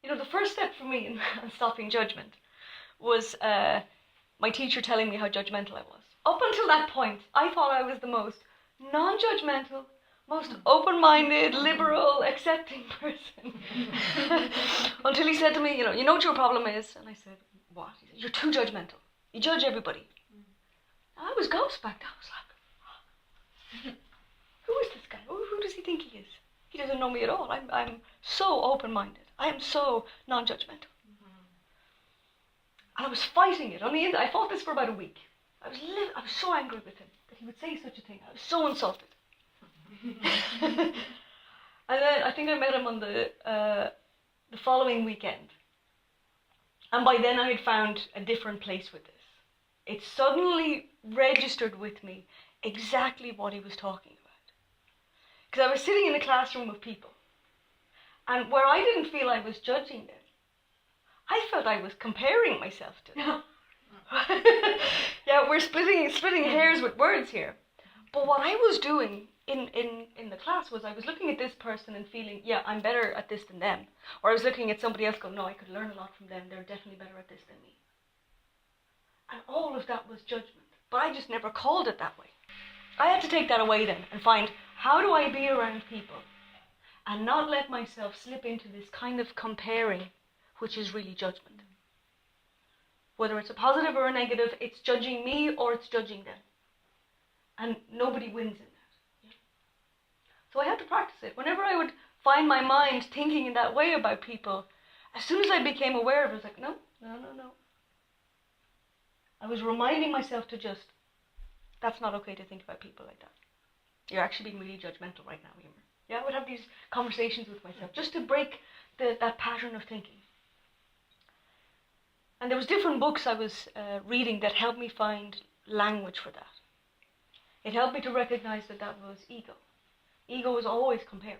The first step for me in stopping judgment was my teacher telling me how judgmental I was. Up until that point, I thought I was the most non-judgmental, most open-minded, liberal, accepting person. Until he said to me, you know what your problem is? And I said, what? He said, you're too judgmental. You judge everybody. And I was gobsmacked. I was like, who is this guy? Who does he think he is? He doesn't know me at all. I'm so open-minded. I am so non-judgmental. And I was fighting it. On the end, I fought this for about a week. I was so angry with him that he would say such a thing. I was so insulted. And then I think I met him on the following weekend. And by then I had found a different place with this. It suddenly registered with me exactly what he was talking about. Because I was sitting in a classroom of people. And where I didn't feel I was judging them, I felt I was comparing myself to them. Yeah, we're splitting hairs with words here. But what I was doing in the class was I was looking at this person and feeling, yeah, I'm better at this than them. Or I was looking at somebody else going, no, I could learn a lot from them. They're definitely better at this than me. And all of that was judgment. But I just never called it that way. I had to take that away then and find, how do I be around people and not let myself slip into this kind of comparing, which is really judgment. Whether it's a positive or a negative, it's judging me or it's judging them. And nobody wins in that. Yeah. So I had to practice it. Whenever I would find my mind thinking in that way about people, as soon as I became aware of it, I was like, no. I was reminding myself to just, that's not okay to think about people like that. You're actually being really judgmental right now, Emer. Yeah, I would have these conversations with myself just to break that pattern of thinking. And there was different books I was reading that helped me find language for that. It helped me to recognize that was ego. Ego is always comparing.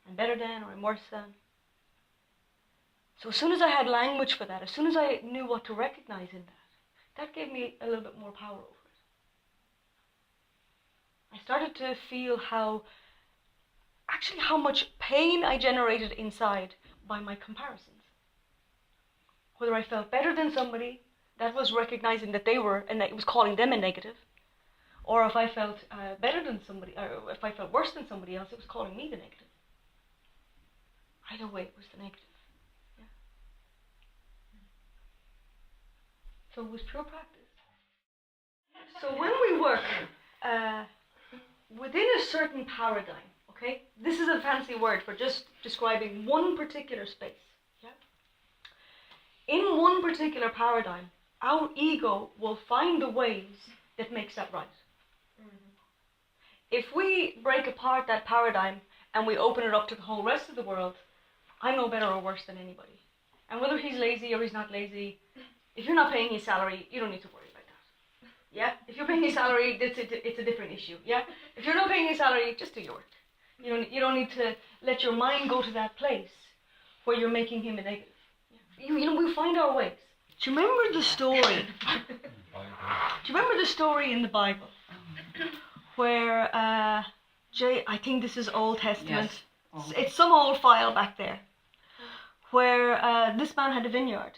I'm better than, or I'm worse than. So as soon as I had language for that, as soon as I knew what to recognize in that gave me a little bit more power over it. I started to feel how much pain I generated inside by my comparisons. Whether I felt better than somebody, that was recognizing that they were, and it was calling them a negative. Or if I felt better than somebody, or if I felt worse than somebody else, it was calling me the negative. Either way, it was the negative. Yeah. So it was pure practice. So when we work within a certain paradigm, okay, this is a fancy word for just describing one particular space. Yeah. In one particular paradigm, our ego will find the ways that makes that right. If we break apart that paradigm and we open it up to the whole rest of the world, I'm no better or worse than anybody. And whether he's lazy or he's not lazy, if you're not paying his salary, you don't need to worry about that. Yeah? If you're paying his salary, it's a different issue. Yeah? If you're not paying his salary, just do your work. You don't need to let your mind go to that place where you're making him a negative. We find our ways. Do you remember the story? Do you remember the story in the Bible where I think this is Old Testament. Yes. It's some old file back there where this man had a vineyard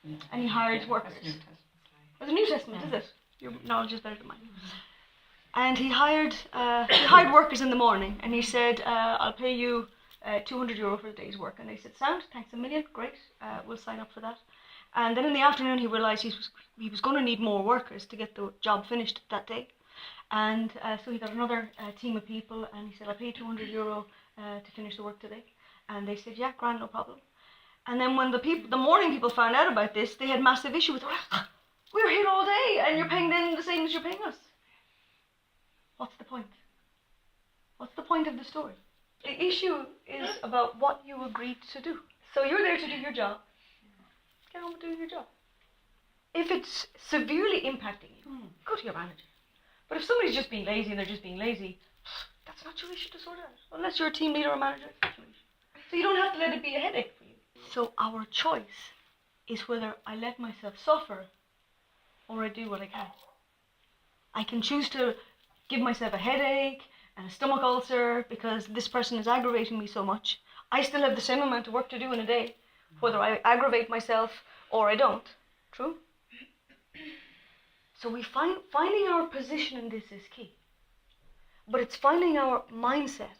and he hired workers. It's a New Testament, is it? Your knowledge is better than mine. And he hired workers in the morning and he said, I'll pay you €200 for the day's work. And they said, sound, thanks a million, great, we'll sign up for that. And then in the afternoon he realized he was going to need more workers to get the job finished that day. And so he got another team of people and he said, I'll pay you €200 to finish the work today. And they said, yeah, grand, no problem. And then when the morning people found out about this, they had massive issue with, we were here all day and you're paying them the same as you're paying us. What's the point? What's the point of the story? The issue is about what you agreed to do. So you're there to do your job. Get on with doing your job. If it's severely impacting you, go to your manager. But if somebody's just being lazy and they're just being lazy, that's not your issue to sort out. Unless you're a team leader or manager, it's not your issue. So you don't have to let it be a headache for you. So our choice is whether I let myself suffer or I do what I can. I can choose to give myself a headache and a stomach ulcer because this person is aggravating me so much. I still have the same amount of work to do in a day, whether I aggravate myself or I don't. True? So finding our position in this is key. But it's finding our mindset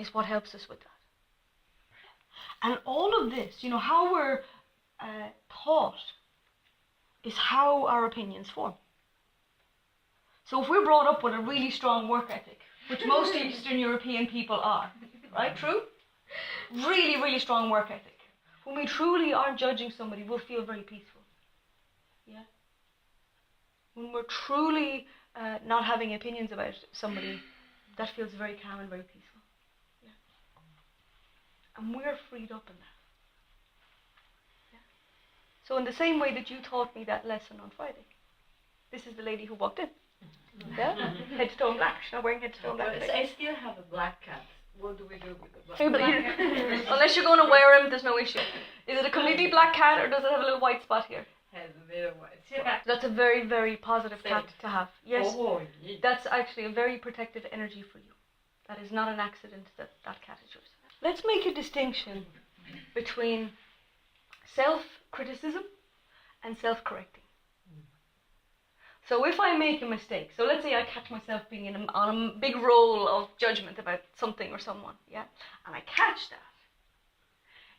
is what helps us with that. And all of this, how we're taught is how our opinions form. So if we're brought up with a really strong work ethic, which most Eastern European people are, right? True? Really, really strong work ethic. When we truly aren't judging somebody, we'll feel very peaceful. Yeah? When we're truly not having opinions about somebody, that feels very calm and very peaceful. Yeah? And we're freed up in that. Yeah? So in the same way that you taught me that lesson on Friday, this is the lady who walked in. Yeah? Head to toe in black. She's not wearing head to toe in black today. I still have a black cat. What do we do with the black cat? Unless you're going to wear him, there's no issue. Is it a completely black cat or does it have a little white spot here? Has a bit of white spot. That's a very, very positive cat to have. Yes, Oh, yeah. that's actually a very protective energy for you. That is not an accident that cat is yours. Let's make a distinction between self-criticism and self-correcting. So if I make a mistake, so let's say I catch myself being on a big roll of judgment about something or someone, yeah, and I catch that,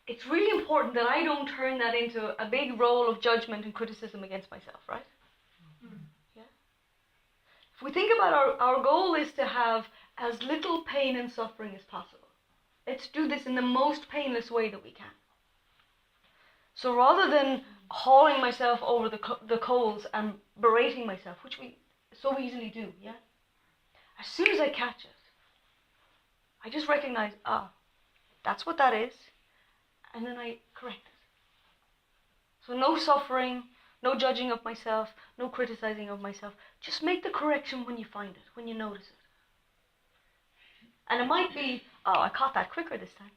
it's really important that I don't turn that into a big roll of judgment and criticism against myself, right? Yeah. If we think about our goal is to have as little pain and suffering as possible. Let's do this in the most painless way that we can. So rather than hauling myself over the coals and berating myself, which we so easily do, yeah? As soon as I catch it, I just recognize, that's what that is, and then I correct it. So no suffering, no judging of myself, no criticizing of myself. Just make the correction when you find it, when you notice it. And it might be, I caught that quicker this time.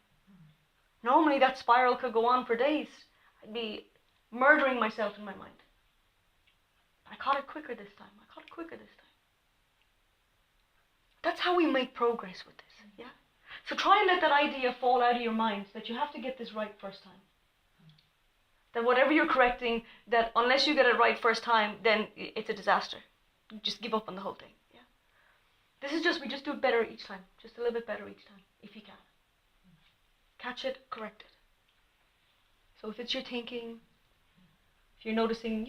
Normally that spiral could go on for days. I'd be murdering myself in my mind. But I caught it quicker this time. That's how we make progress with this, yeah? So try and let that idea fall out of your mind that you have to get this right first time. That whatever you're correcting, that unless you get it right first time, then it's a disaster. You just give up on the whole thing, yeah? This is we just do it better each time. Just a little bit better each time, if you can. Catch it, correct it. So if it's your thinking, if you're noticing,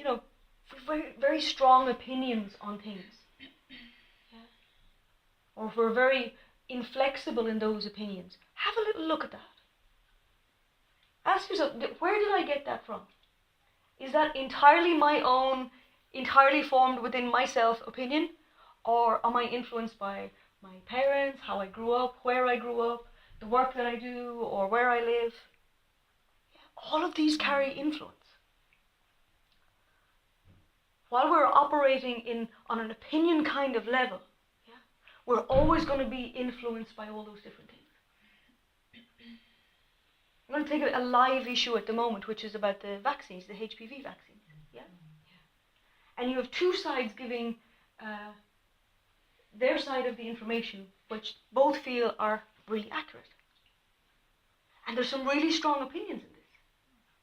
very, very strong opinions on things, yeah? Or if we're very inflexible in those opinions, have a little look at that. Ask yourself, where did I get that from? Is that entirely my own, entirely formed within myself opinion? Or am I influenced by my parents, how I grew up, where I grew up, the work that I do, or where I live? All of these carry influence. While we're operating on an opinion kind of level, yeah, we're always going to be influenced by all those different things. I'm going to take a live issue at the moment, which is about the vaccines, the HPV vaccines. Yeah? And you have two sides giving their side of the information, which both feel are really accurate. And there's some really strong opinions in this.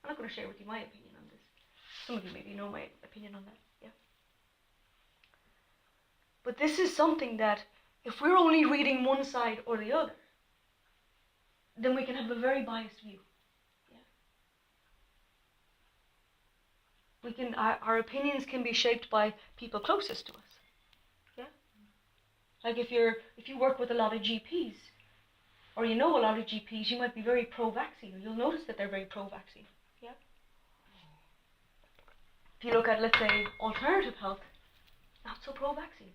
I'm not going to share with you my opinion on this. Some of you maybe know my opinion on that, yeah? But this is something that, if we're only reading one side or the other, then we can have a very biased view. Yeah? Our opinions can be shaped by people closest to us. Yeah? Like if you work with a lot of GPs, or you know a lot of GPs, you might be very pro-vaccine, or you'll notice that they're very pro-vaccine. Yeah? If you look at, let's say, alternative health, not so pro-vaccine.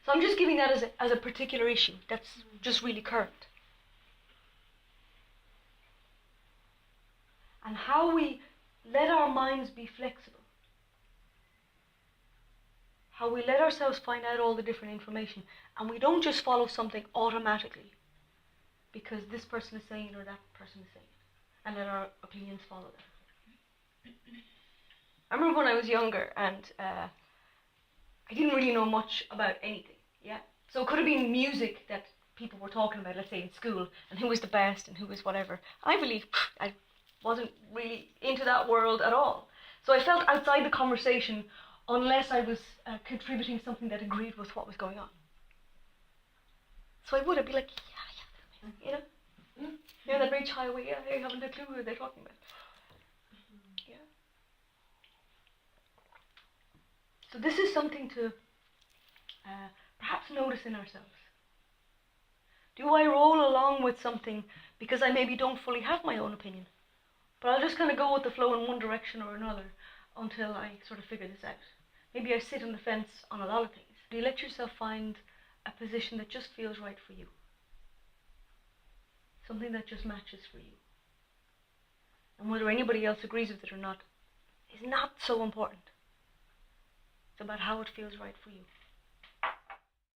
So I'm just giving that as a particular issue that's just really current. And how we let our minds be flexible. How we let ourselves find out all the different information, and we don't just follow something automatically because this person is saying it or that person is saying it, and let our opinions follow that. I remember when I was younger and I didn't really know much about anything, yeah? So it could have been music that people were talking about, let's say in school, and who was the best and who was whatever. I really, I wasn't really into that world at all. So I felt outside the conversation unless I was contributing something that agreed with what was going on. So I'd be like, yeah, you know? You know, that very shy way, yeah, you haven't a clue who they're talking about. Yeah. So this is something to perhaps notice in ourselves. Do I roll along with something because I maybe don't fully have my own opinion, but I'll just kind of go with the flow in one direction or another until I sort of figure this out? Maybe I sit on the fence on a lot of things. Do you let yourself find a position that just feels right for you? Something that just matches for you. And whether anybody else agrees with it or not is not so important. It's about how it feels right for you.